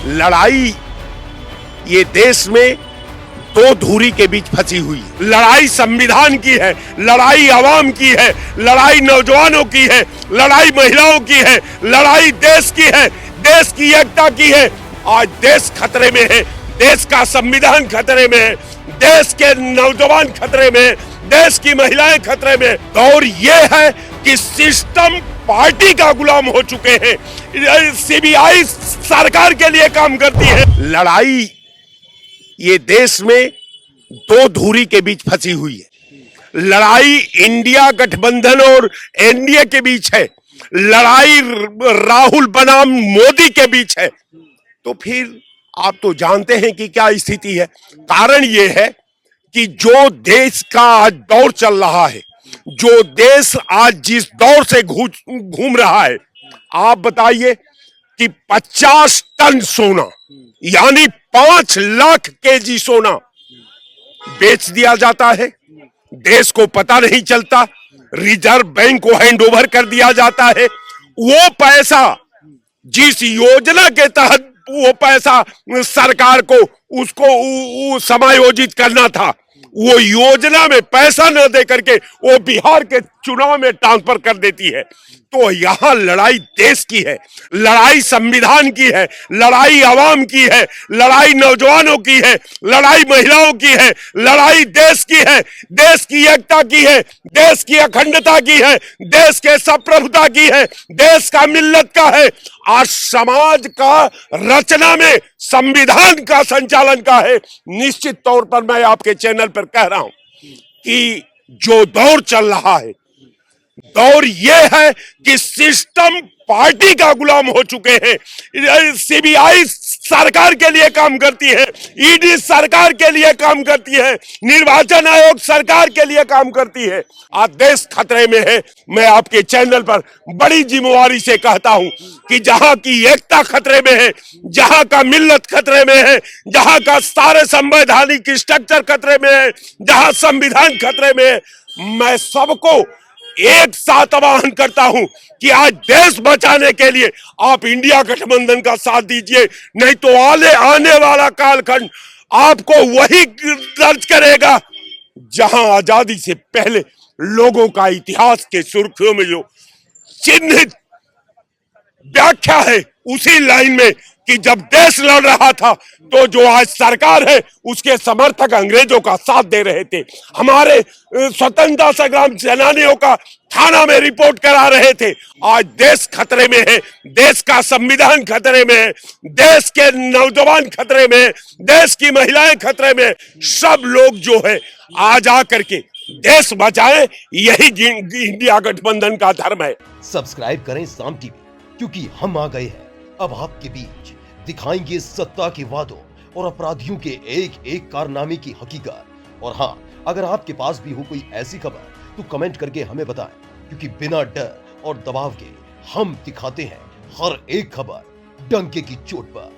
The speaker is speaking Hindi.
लड़ाई ये देश में दो धुरी के बीच फंसी हुई है। लड़ाई संविधान की है, लड़ाई आवाम की है, लड़ाई नौजवानों की है, लड़ाई महिलाओं की है, लड़ाई देश की है, देश की एकता की है। आज देश खतरे में है, देश का संविधान खतरे में है, देश के नौजवान खतरे में है, देश की महिलाएं खतरे में। और ये है कि सिस्टम पार्टी का गुलाम हो चुके हैं। सीबीआई सरकार के लिए काम करती है। लड़ाई ये देश में दो धुरी के बीच फंसी हुई है। लड़ाई इंडिया गठबंधन और एनडीए के बीच है, लड़ाई राहुल बनाम मोदी के बीच है। तो फिर आप तो जानते हैं कि क्या स्थिति है। कारण ये है कि जो देश का आज दौर चल रहा है, जो देश आज जिस दौर से घूम रहा है, आप बताइए कि 50 टन सोना यानी 5 लाख केजी सोना बेच दिया जाता है, देश को पता नहीं चलता, रिजर्व बैंक को हैंडओवर कर दिया जाता है। वो पैसा जिस योजना के तहत वो पैसा सरकार को उसको समायोजित करना था, वो योजना में पैसा न दे करके वो बिहार के चुनाव में ट्रांसफर कर देती है। तो यहां लड़ाई देश की है, लड़ाई संविधान की है, लड़ाई आवाम की है, लड़ाई नौजवानों की है, लड़ाई महिलाओं की है, लड़ाई देश की है, देश की एकता की है, देश की अखंडता की है, देश के संप्रभुता की है, देश का मिल्लत का है। आज समाज का रचना में संविधान का संचालन का है। निश्चित तौर पर मैं आपके चैनल पर कह रहा हूं कि जो दौर चल रहा है, दौर यह है कि सिस्टम पार्टी का गुलाम हो चुके हैं। सीबीआई सरकार के लिए काम करती है, ईडी सरकार के लिए काम करती है, निर्वाचन आयोग सरकार के लिए काम करती है। आज देश खतरे में है। मैं आपके चैनल पर बड़ी जिम्मेवारी से कहता हूं कि जहां की एकता खतरे में है, जहां का मिल्लत खतरे में है, जहां का सारे संवैधानिक स्ट्रक्चर खतरे में है, जहां संविधान खतरे में है, मैं सबको एक साथ आह्वान करता हूं कि आज देश बचाने के लिए आप इंडिया गठबंधन का साथ दीजिए, नहीं तो आने वाला कालखंड आपको वही दर्ज करेगा जहां आजादी से पहले लोगों का इतिहास के सुर्खियों में जो चिन्हित व्याख्या है, उसी लाइन में कि जब देश लड़ रहा था तो जो आज सरकार है उसके समर्थक अंग्रेजों का साथ दे रहे थे, हमारे स्वतंत्रता संग्राम सेनानियों का थाना में रिपोर्ट करा रहे थे। आज देश खतरे में है, देश का संविधान खतरे में है, देश के नौजवान खतरे में है, देश की महिलाएं खतरे में। सब लोग जो है आज आकर के देश बचाएं, यही इंडिया गठबंधन का धर्म है। सब्सक्राइब करें साम टीवी, क्योंकि हम आ गए हैं अब आपके बीच, दिखाएंगे सत्ता के वादों और अपराधियों के एक एक कारनामे की हकीकत। और हाँ, अगर आपके पास भी हो कोई ऐसी खबर तो कमेंट करके हमें बताएं, क्योंकि बिना डर और दबाव के हम दिखाते हैं हर एक खबर डंके की चोट पर।